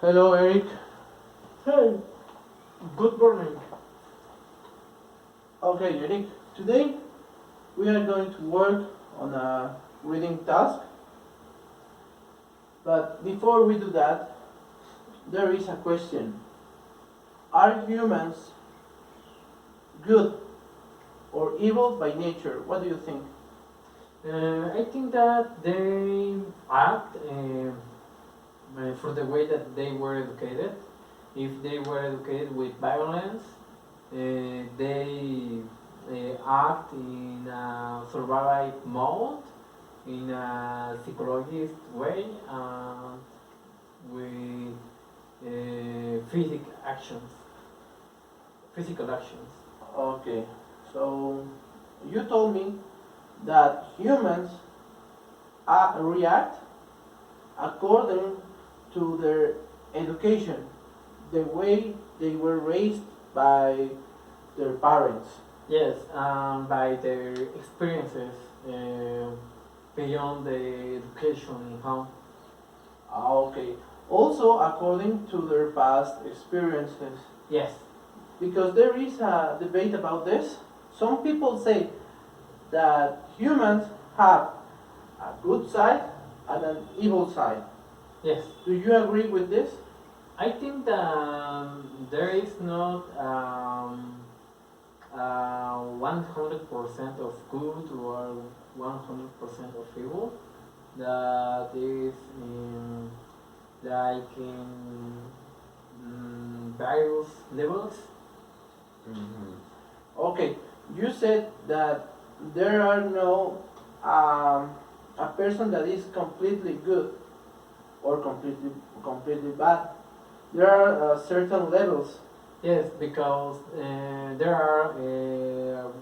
Hello, Eric. Hey, good morning. Okay, Eric. Today we are going to work on a reading task. But before we do that, there is a question. Are humans good or evil by nature? What do you think? I think that they act for the way that they were educated. If they were educated with violence, they act in a survival mode, in a psychologist way, with actions, physical actions. Okay, so you told me that humans react according to their education, the way they were raised by their parents. Yes, by their experiences beyond the education in home. Okay. Also, according to their past experiences, Yes, because there is a debate about this. Some people say that humans have a good side and an evil side. yes. Do you agree with this? I think that there is not 100% of good or 100% of evil. That is like in various levels. Okay. You said that there are no a person that is completely good or completely bad. There are certain levels. Yes, because there are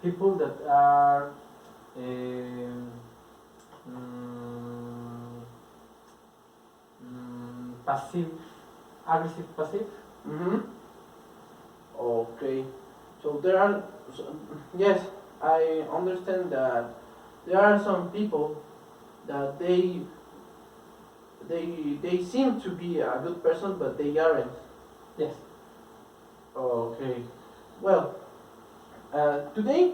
people that are um, mm, passive, aggressive passive. Mm-hmm. Okay. So there are, yes, I understand that there are some people that they seem to be a good person, but they aren't. Yes. Okay. Well, today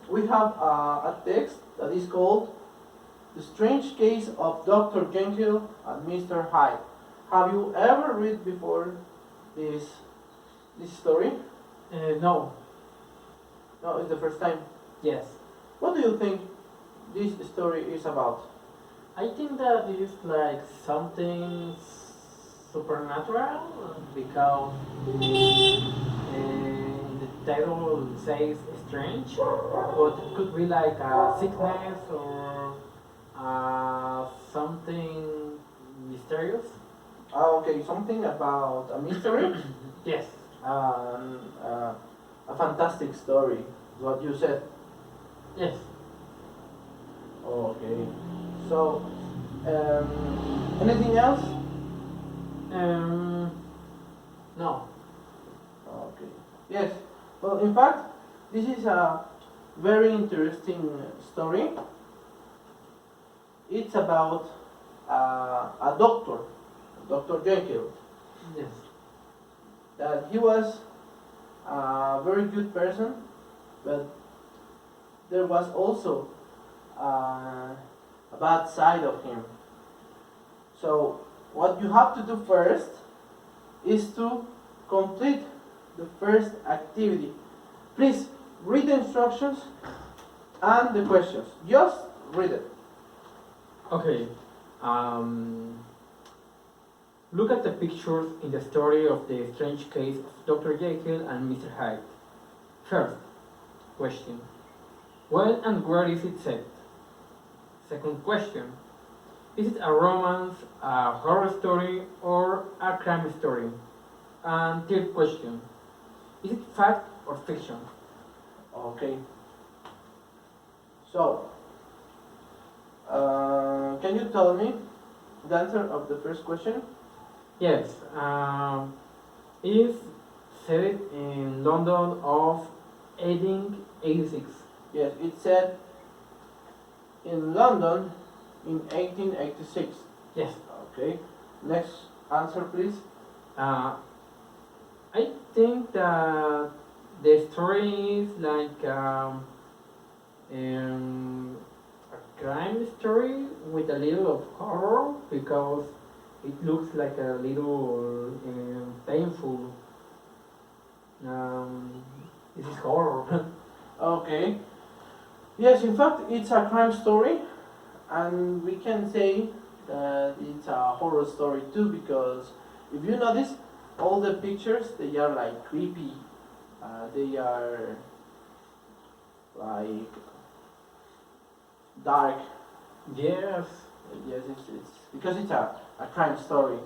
we have a text that is called "The Strange Case of Dr. Jekyll and Mr. Hyde." Have you ever read before this this story? No. No, it's the first time. Yes. What do you think this story is about? I think that it is like something supernatural because the title says strange, but it could be like a sickness or something mysterious. Okay, something about a mystery. Yes. um, uh, a fantastic story. What you said. Yes. Okay. So, anything else? Um. No. Okay. Yes. Well, in fact, this is a very interesting story. It's about a doctor, Dr. Jekyll, Yes. that he was a very good person, but there was also a bad side of him. So, what you have to do first is to complete the first activity. Please read the instructions and the questions. Just read it. Okay. Look at the pictures in the story of the strange case of Dr. Jekyll and Mr. Hyde. First question. When and where is it set? Second question. Is it a romance, a horror story, or a crime story? And third question. Is it fact or fiction? Okay. So, can you tell me the answer of the first question? Yes. Is set in London of 1886. Yes, it said in London in 1886. Yes. Okay. Next answer, please. Uh, I think that the story is like um, a crime story with a little of horror because it looks like a little painful. Um, this is horror. Okay. Yes, in fact, it's a crime story, and we can say that it's a horror story too because if you notice, all the pictures they are like creepy. They are like dark. Yes. Yes, it's because it's a crime story.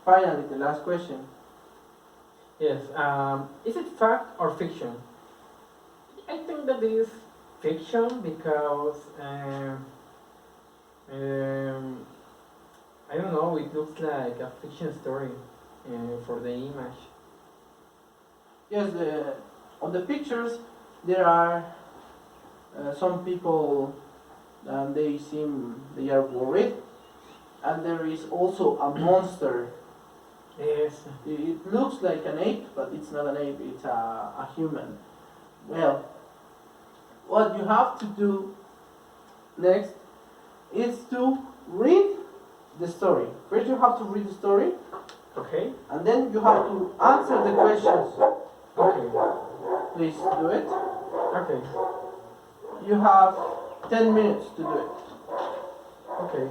Finally, the last question. Yes. Is it fact or fiction? I think that is fiction because um, I don't know. It looks like a fiction story for the image. Yes, on the pictures there are some people and they are worried, and there is also a monster. Yes. It looks like an ape, but it's not an ape. It's a human. Well, what you have to do next is to read the story. First, you have to read the story, Okay. and then you have to answer the questions. Okay. Please do it. Okay. You have 10 minutes to do it. Okay.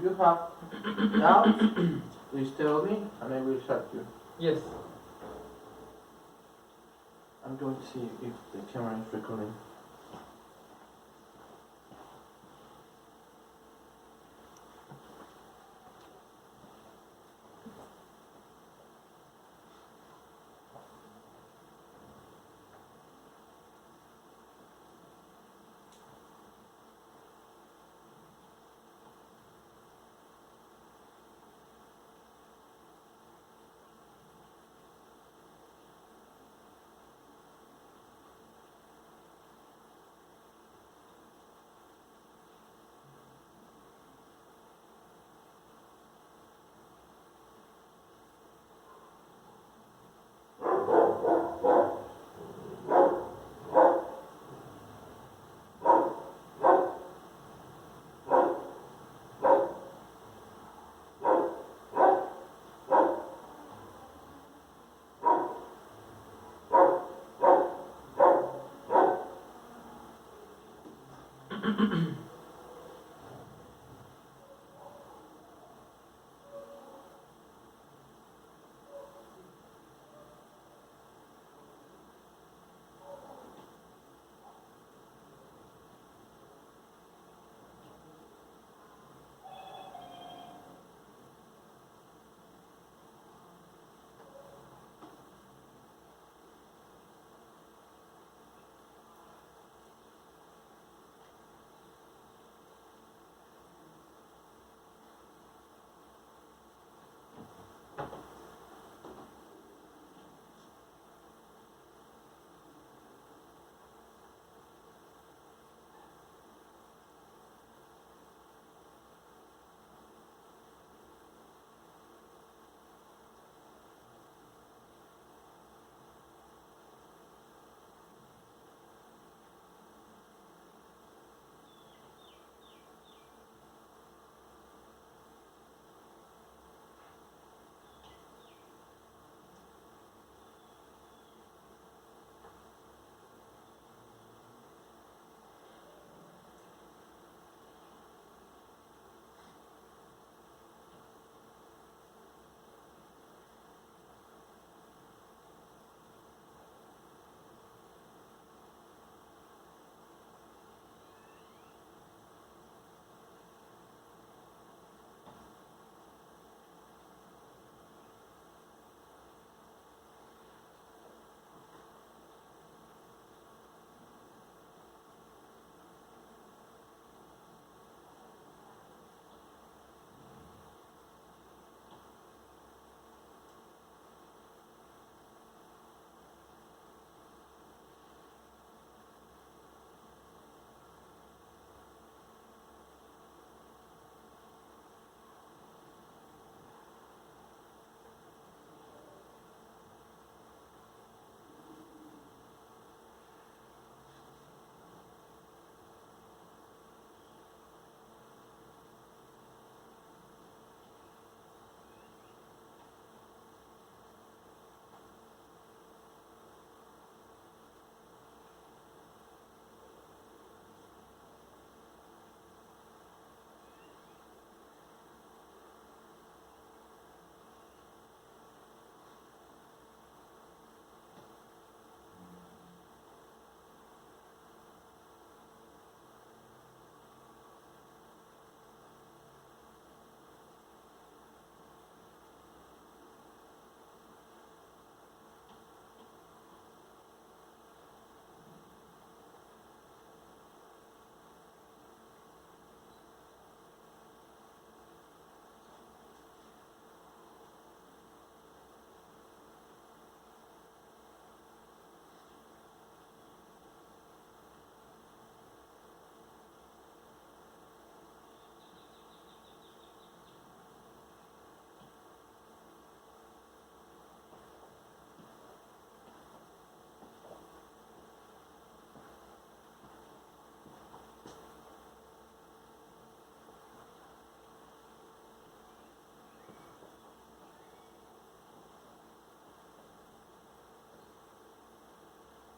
If you have doubts, please tell me and I will help you. Yes. I'm going to see if the camera is recording.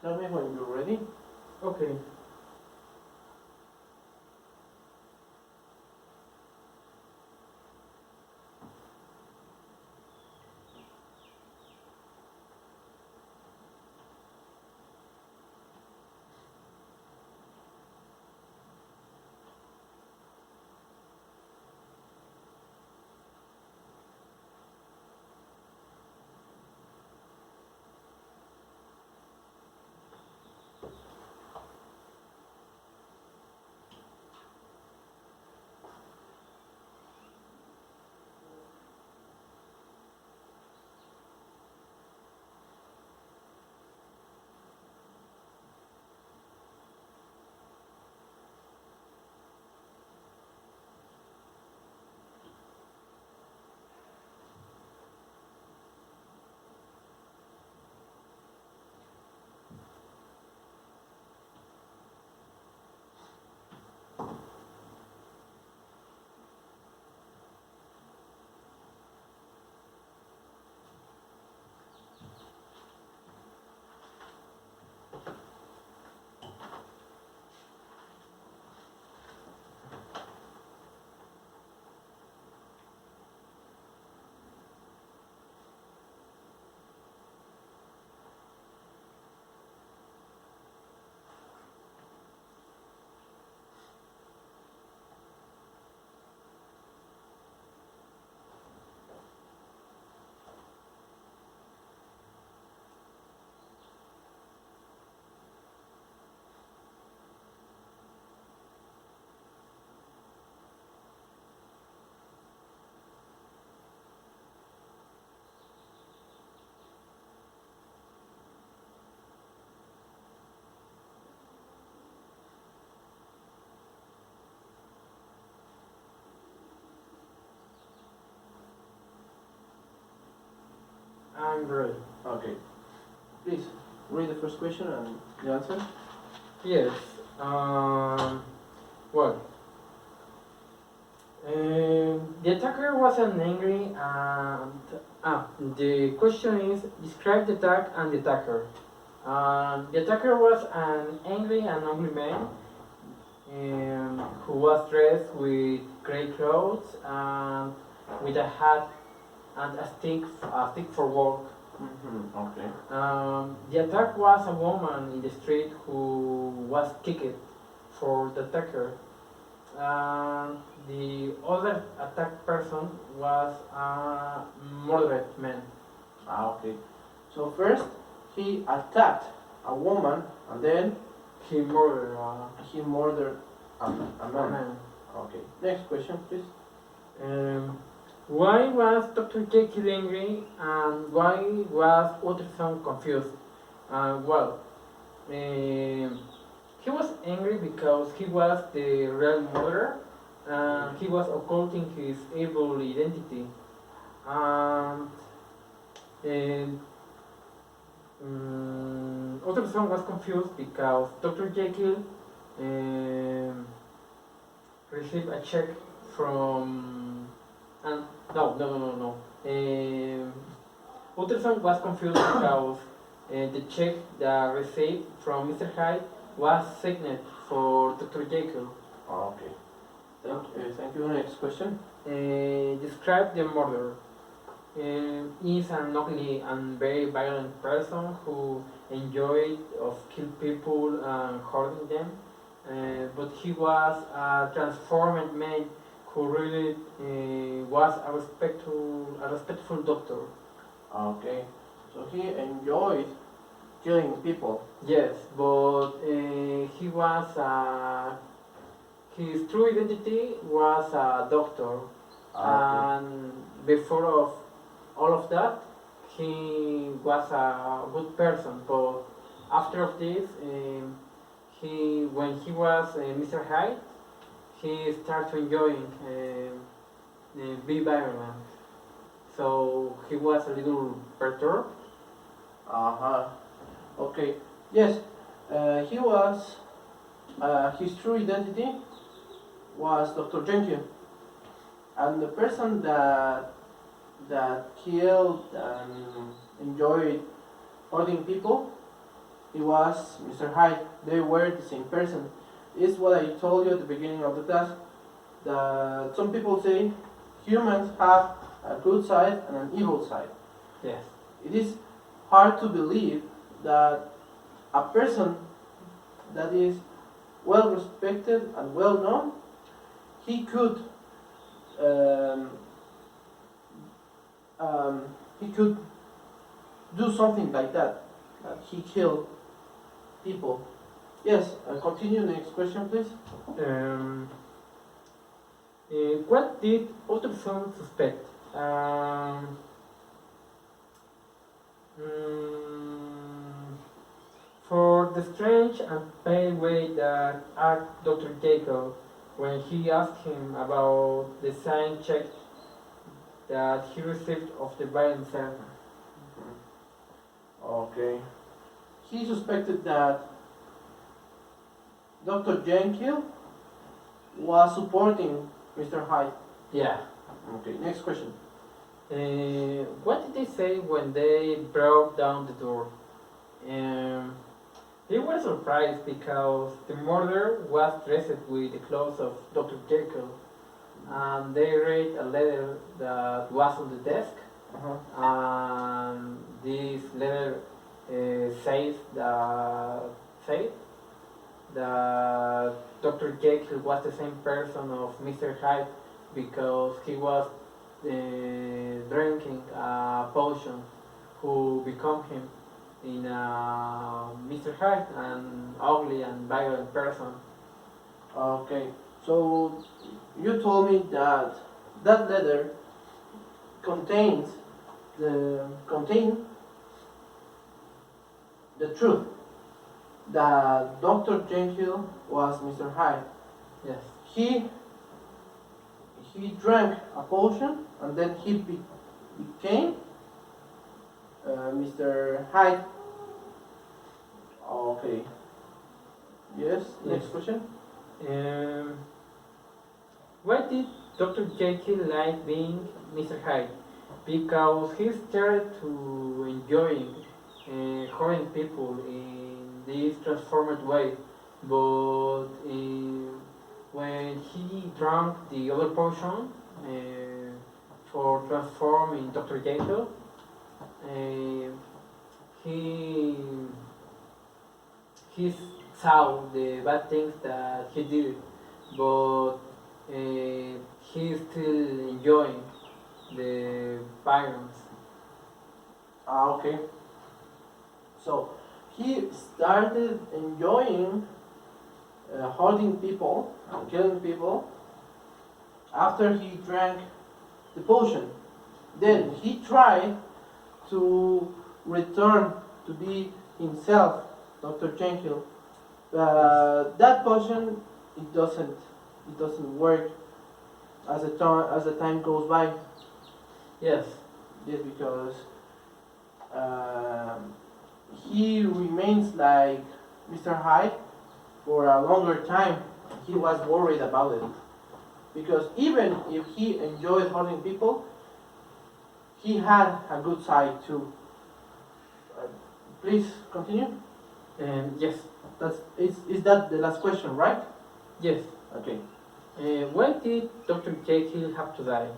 Tell me when you're ready. Okay. Okay. Please read the first question and the answer. Yes. Well, the attacker wasn't angry, and the question is describe the attack and the attacker. The attacker was an angry and ugly man who was dressed with gray clothes and with a hat and a stick for work. Okay. The attack was a woman in the street who was kicked for the attacker. The other attacked person was a murdered man. Okay. So first he attacked a woman and then He murdered he murdered a a man. man. Okay. Next question, please. Why was Dr. Jekyll angry and why was Utterson confused? He was angry because he was the real murderer and he was occulting his evil identity. And Utterson was confused because Dr. Jekyll received a check from and no. Utterson was confused because the check that received from Mr. Hyde was signed for Dr. Jekyll. Okay. Thank you. Next question. Describe the murderer. He's an ugly and very violent person who enjoyed of kill people and hurting them. But he was a transformed man who really was a respectful doctor. Okay. So he enjoyed killing people. Yes, but his true identity was a doctor, Okay. and before of all of that, he was a good person. But after of this, when he was Mr. Hyde, he started enjoying be violent. So he was a little perturbed. Uh-huh. Okay. Yes. He was. His true identity was Dr. Jenkins, and the person that killed and enjoyed hurting people, he was Mr. Hyde. They were the same person. It's what I told you at the beginning of the class. That some people say humans have a good side and an evil side. Yes. It is hard to believe that a person that is well respected and well known, he could he could do something like that. That he killed people. Yes. Continue. Next question, please. What did Utterson suspect? For the strange and pale way that asked Dr. Jacob when he asked him about the signed check that he received of the violent servant. Okay. He suspected that Dr. Jenkins was supporting Mr. Hyde. Yeah. Okay. Next question. What did they say when they broke down the door? They were surprised because the murderer was dressed with the clothes of Dr. Jekyll, and they read a letter that was on the desk, and this letter says that Dr. Jekyll was the same person of Mr. Hyde because he was drinking a potion who become him in Mr. Hyde, an ugly and violent person. Okay. So you told me that that letter contains contain the truth that Dr. Jenkins was Mr. Hyde. Yes. He drank a potion and then he became Mr. Hyde. Okay. Yes. Next Yes. question. Um, why did Dr. Jekyll like being Mr. Hyde? Because he started to enjoying hurting people in this transformed way, but when he drank the other potion for transforming Dr. Jekyll, uh, he he saw the bad things that he did, but he's still enjoying the violence. Okay. So he started enjoying hurting people and killing people after he drank the potion. Then he tried to return to be himself, Dr. Jekyll. That potion it doesn't work as the time goes by. Yes, Yes, because um, he remains like Mr. Hyde for a longer time. He was worried about it because even if he enjoyed hurting people, he had a good side too. Uh, please continue. and yes, Is that the last question, right? yes. Okay. Why did Dr. Jekyll have to die?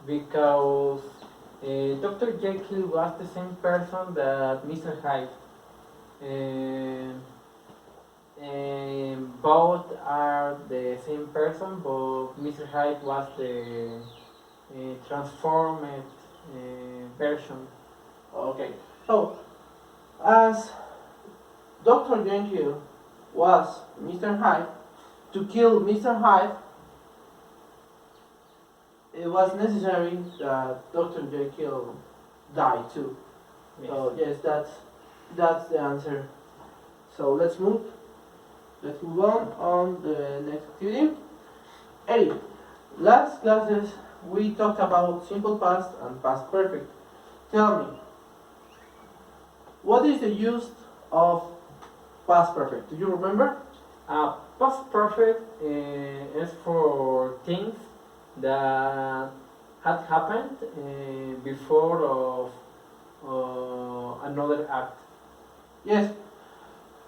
Because Dr. Jekyll was the same person that Mr. Hyde. Um, both are the same person, but Mr. Hyde was the transformed version. Okay. So, as Dr. Jekyll was Mr. Hyde, to kill Mr. Hyde, it was necessary that Dr. Jekyll die too. Yes. So yes, that's the answer. So let's move. Let's move on the next activity. Eddie, last classes we talked about simple past and past perfect. Tell me, what is the use of past perfect? Do you remember? Past perfect is for things that had happened before of another act. Yes.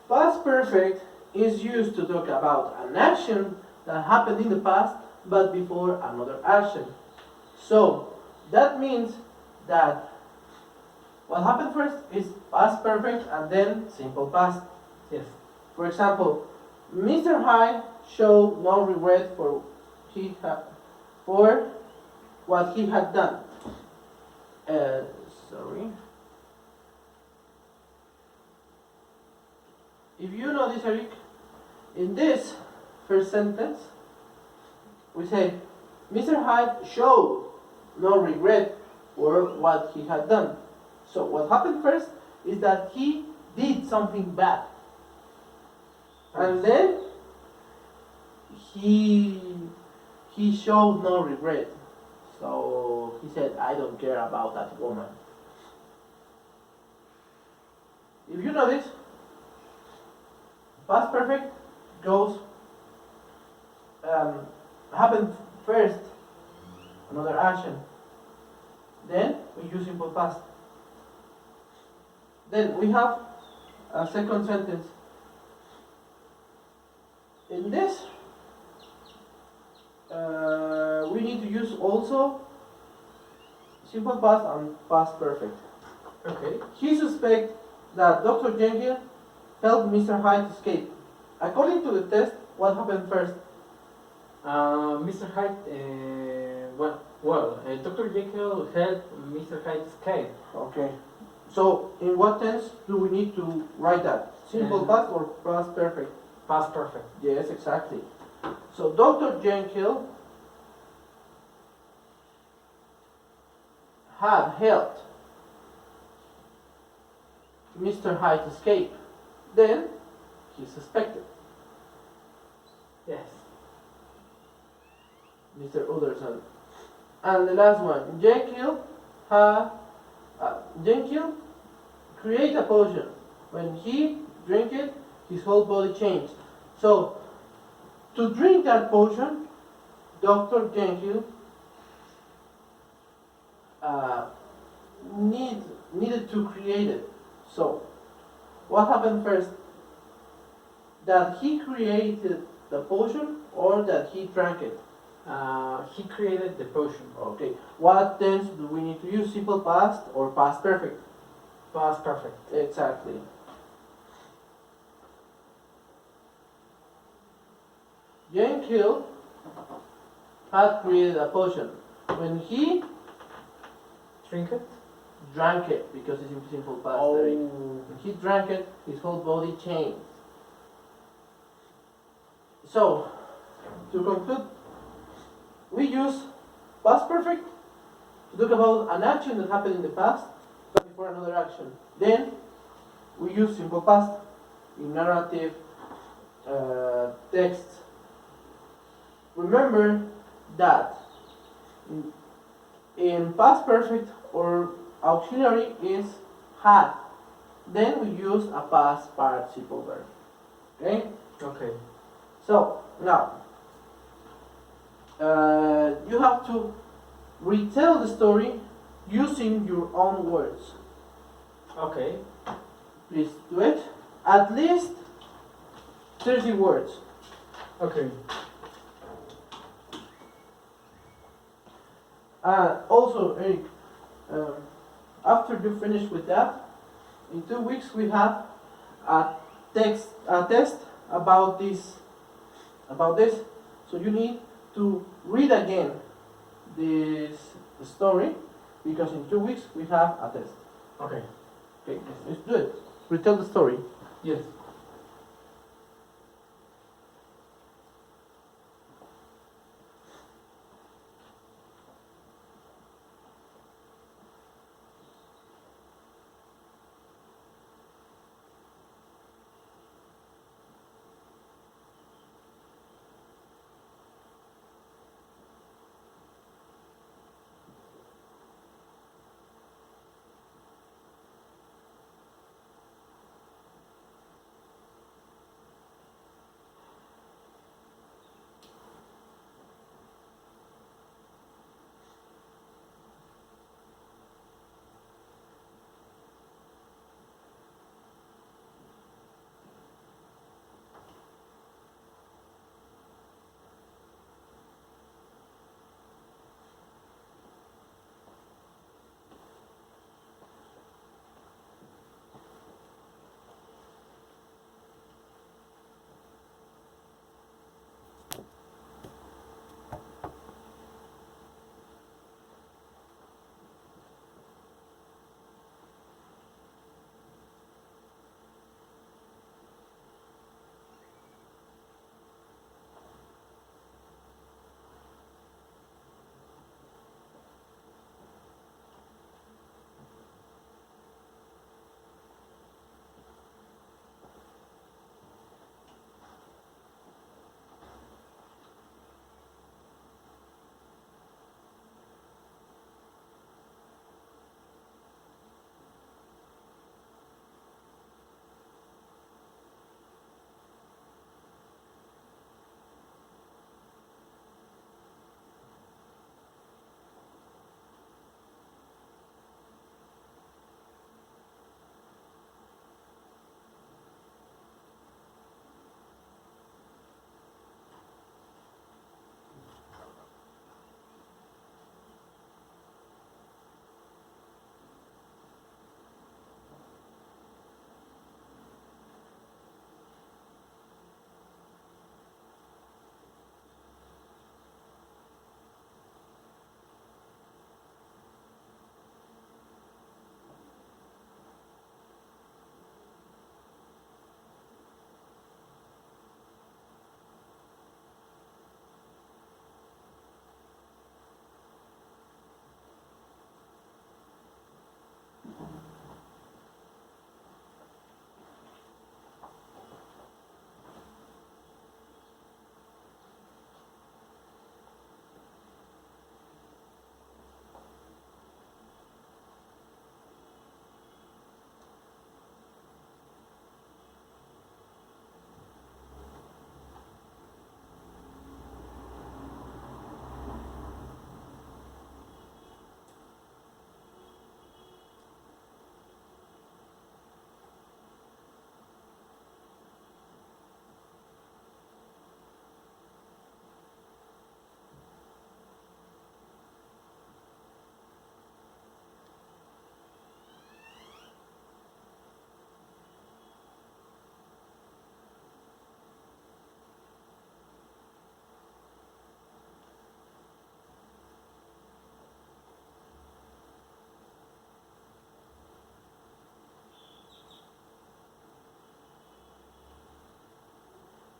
Past perfect is used to talk about an action that happened in the past but before another action. So that means that what happened first is past perfect and then simple past. Yes. For example, Mr. Hyde showed no regret for what he had done. Sorry. If you know this, Eric, in this first sentence, we say, Mr. Hyde showed no regret for what he had done. So what happened first is that he did something bad. And then he showed no regret. So he said, I don't care about that woman. If you know this, past perfect goes happened first, another action. Then we use simple past. Then we have a second sentence. In this, we need to use also simple past and past perfect. Okay. He suspects that Dr. Jekyll helped Mr. Hyde escape. According to the test, what happened first? Mr. Hyde, Dr. Jekyll helped Mr. Hyde escape. Okay. So, in what tense do we need to write that? Simple past or past perfect? Past perfect. Yes, exactly. So, Dr. Jekyll had helped Mr. Hyde escape. Then, he suspected Yes. Mr. Utterson. And the last one, Jekyll create a potion. When he drank it, his whole body changed. So, to drink that potion, Dr. Jekyll uh, needed to create it. So, what happened first? That he created the potion or that he drank it? He created the potion. Okay. What tense do we need to use? Simple past or past perfect? Past perfect. Exactly. Jekyll had created a potion. When he Drink it? drank it, because it's in simple past, Oh. Eric. When he drank it, his whole body changed. So, to conclude, we use past perfect to talk about an action that happened in the past before another action. Then, we use simple past in narrative text. Remember that in past perfect or auxiliary is had. Then we use a past participle verb. Okay? Okay. So, now, you have to retell the story using your own words. Okay. Please do it. At least 30 words. Okay. Also, Eric, after you finish with that, in 2 weeks we have a test about this. So you need to read again this story because in 2 weeks we have a test. Okay. Okay, let's do it. Retell the story. Yes.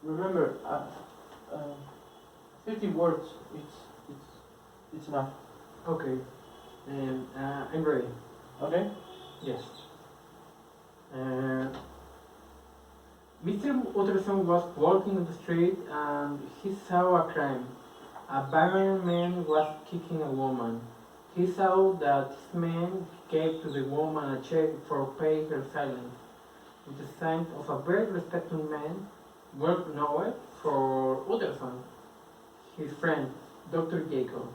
remember, 50 words. It's enough. Okay. I'm ready. Okay. Yes. Mr. Utterson was walking on the street and he saw a crime. A barren man was kicking a woman. He saw that this man gave to the woman a check for paying her silence, with the sign of a very respected man, well known for Utterson, his friend, Dr. Jacob.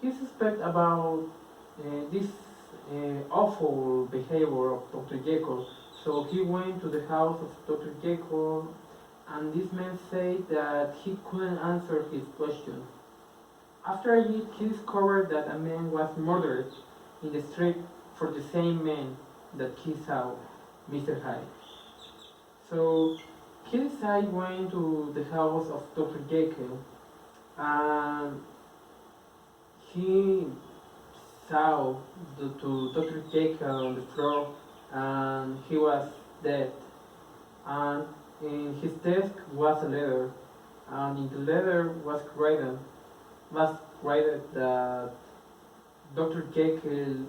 He suspected about this awful behavior of Dr. Jacob, so he went to the house of Dr. Jacob, and this man said that he couldn't answer his questions. After a bit, he discovered that a man was murdered in the street for the same man that he saw, Mr. Hyde. So he decided going to the house of Dr. Jacob, and he saw to Dr. Jacob on the floor, and he was dead. And in his desk was a letter, and in the letter was written that Dr. Jekyll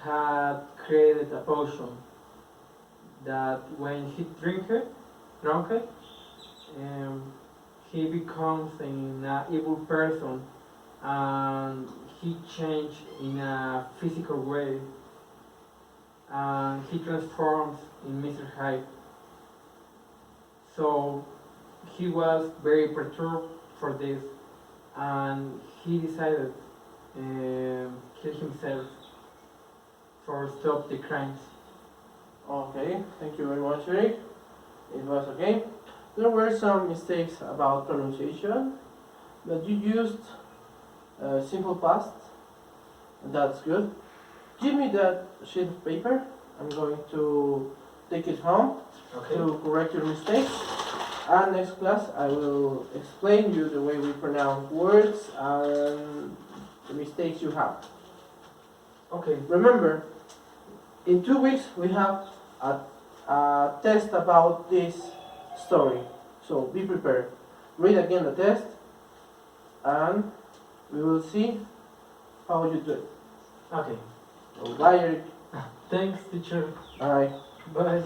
had created a potion that when he drunk it, he becomes an evil person and he changed in a physical way and he transforms in Mr. Hyde. So he was very perturbed for this and he decided kill himself for stop the crimes. Okay. Thank you very much, Eric. It was okay. There were some mistakes about pronunciation, but you used simple past, and that's good. Give me that sheet of paper. I'm going to take it home Okay. to correct your mistakes. And next class, I will explain you the way we pronounce words and the mistakes you have. Okay. Remember, in 2 weeks we have a test about this story. So be prepared. Read again the test, and we will see how you do it. Okay. So bye, Eric. Thanks, teacher. Bye. Bye.